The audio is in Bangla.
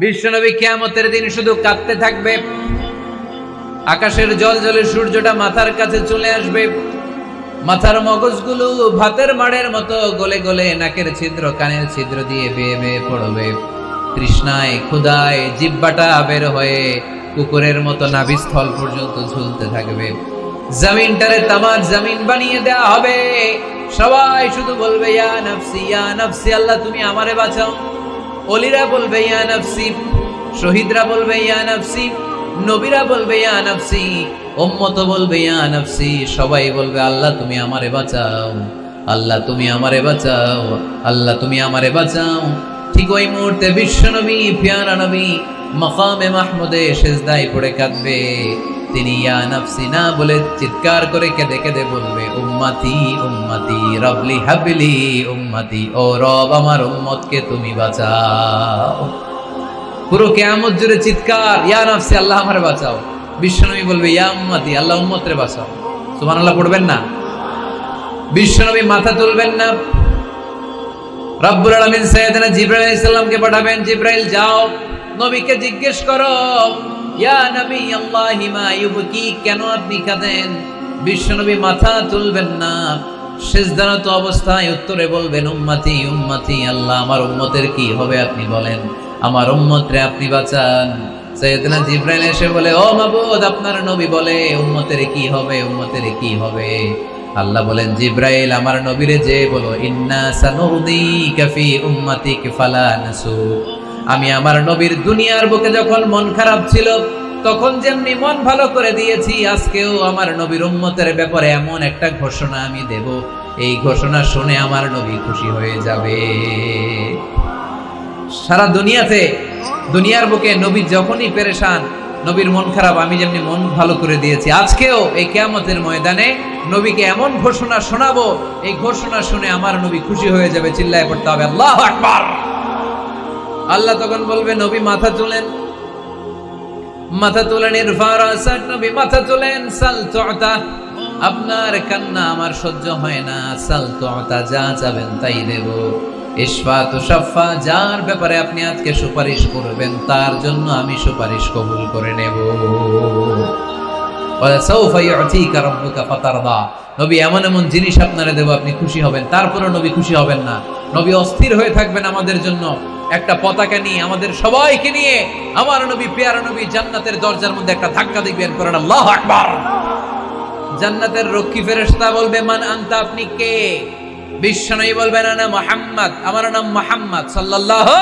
বিশ্বনবী কিয়ামতের দিন শুধু কাঁদতে থাকবে। আকাশের জল জলে সূর্যটা মাথার কাছে চলে আসবে, মাথার মগজগুলো ভাতের মাড়ের মতো গলে গলে নাকের ছিদ্র কানের ছিদ্র দিয়ে বেয়ে বেয়ে পড়বে। তৃষ্ণায় ক্ষুধায় জিহ্বাটা বের হয়ে কুকুরের মতো নাভিস্থল পর্যন্ত ঝুলতে থাকবে। জমিনটারে তামার জমিন বানিয়ে দেওয়া হবে। সবাই শুধু বলবে ইয়া নাফসি ইয়া নাফসি, আল্লাহ তুমি আমারে বাঁচাও। ওলিরা বলবে ইয়া নাফসি, শহীদরা বলবে ইয়া নাফসি, নবীরা বলবে ইয়া নাফসি, উম্মত বলবে ইয়া নাফসি। সবাই বলবে আল্লাহ তুমি আমারে বাঁচাও, আল্লাহ তুমি আমারে বাঁচাও, আল্লাহ তুমি আমারে বাঁচাও। ঠিক ওই মুহূর্তে বিশ্বনবী প্যারা নবী মাকামে মাহমুদে সিজদায় পড়ে কাঁদবে। তিনি ইয়া নাফসি না বলে চিৎকার করে কেঁদে কেঁদে বলবে উম্মতি উম্মতি রবলি হাবলি উম্মতি, ও রব আমার উম্মতকে তুমি বাঁচাও। পুরো কিয়ামত জুড়ে চিৎকার ইয়া নাফসি আল্লাহ আমারে বাঁচাও। বিশ্বনবী বলবে ইয়া উম্মতি আল্লাহ উম্মতরে বাঁচাও। সুবহানাল্লাহ পড়বেন না? বিশ্বনবী মাথা তুলবেন না। রব্বুল আলামিন সাইয়েদনা জিবরাইল আলাইহিস সালামকে পাঠাবেন, জিবরাইল যাও নবীকে জিজ্ঞেস করো ইয়া নবী আল্লাহি মা ইউবকি, কেন আপনি কাঁদেন? বিশ্বনবী মাথা তুলবেন না, সিজদারত অবস্থায় উত্তরে বলবেন উম্মতি উম্মতি, আল্লাহ আমার উম্মতের কি হবে আপনি বলেন, আমার উম্মতরে আপনি বাঁচান। সাইয়েদনা জিবরাইল এসে বলে ও মাবুদ আপনার নবী বলে উম্মতের কি হবে, উম্মতের কি হবে? আল্লাহ বলেন জিবরাইল আমার নবীরে যে বলো ইন্না সানুরদিকা ফি উম্মাতিক ফালা নাসু, আমি আমার নবীর দুনিয়ার বুকে যখন মন খারাপ ছিল তখন যেমনি মন ভালো করে দিয়েছি, আজকেও আমার নবীর উম্মতের ব্যাপারে এমন একটা ঘোষণা আমি দেব, এই ঘোষণা শুনে আমার নবী খুশি হয়ে যাবে। সারা দুনিয়াতে দুনিয়ার বুকে নবী যখনই পেরেশান, নবীর মন খারাপ, আমি যেমনি মন ভালো করে দিয়েছি, আজকেও এই কিয়ামতের ময়দানে নবীকে এমন ঘোষণা শোনাবো, এই ঘোষণা শুনে আমার নবী খুশি হয়ে যাবে। চিল্লায় পড়তে হবে আল্লাহু আকবার। আল্লাহ তখন বলবে নবী মাথা তুলেন, মাথা তুলেন, ইরফা রাসাক, নবী মাথা তুলেন, সাল তুতা, আপনার কান্না আমার সহ্য হয় না, সাল তুতা, যা চাবেন তাই দেব। ইশফা তুশাফা, যার ব্যাপারে আপনি আজকে সুপারিশ করবেন তার জন্য আমি সুপারিশ কবুল করে নেব। ওয়া সাউফা ইউতিকা রাব্বুকা ফাতারদা, নবী এমন এমন জিনিস আপনারে দেব আপনি খুশি হবেন। তারপরে নবী খুশি হবেন না, নবী অস্থির হয়ে থাকবেন আমাদের জন্য। একটা পতাকা নিয়ে আমাদের সবাইকে নিয়ে আমার নবী প্যারা নবী জান্নাতের দরজার মধ্যে একটা ধাক্কা দিবেন, করেন আল্লাহু আকবার। জান্নাতের রক্ষী ফেরেশতা বলবে মান আনতা, আপনি কে? বিশ্বনবী বলবেন আনা মুহাম্মদ, আমার নাম মুহাম্মদ সাল্লাল্লাহু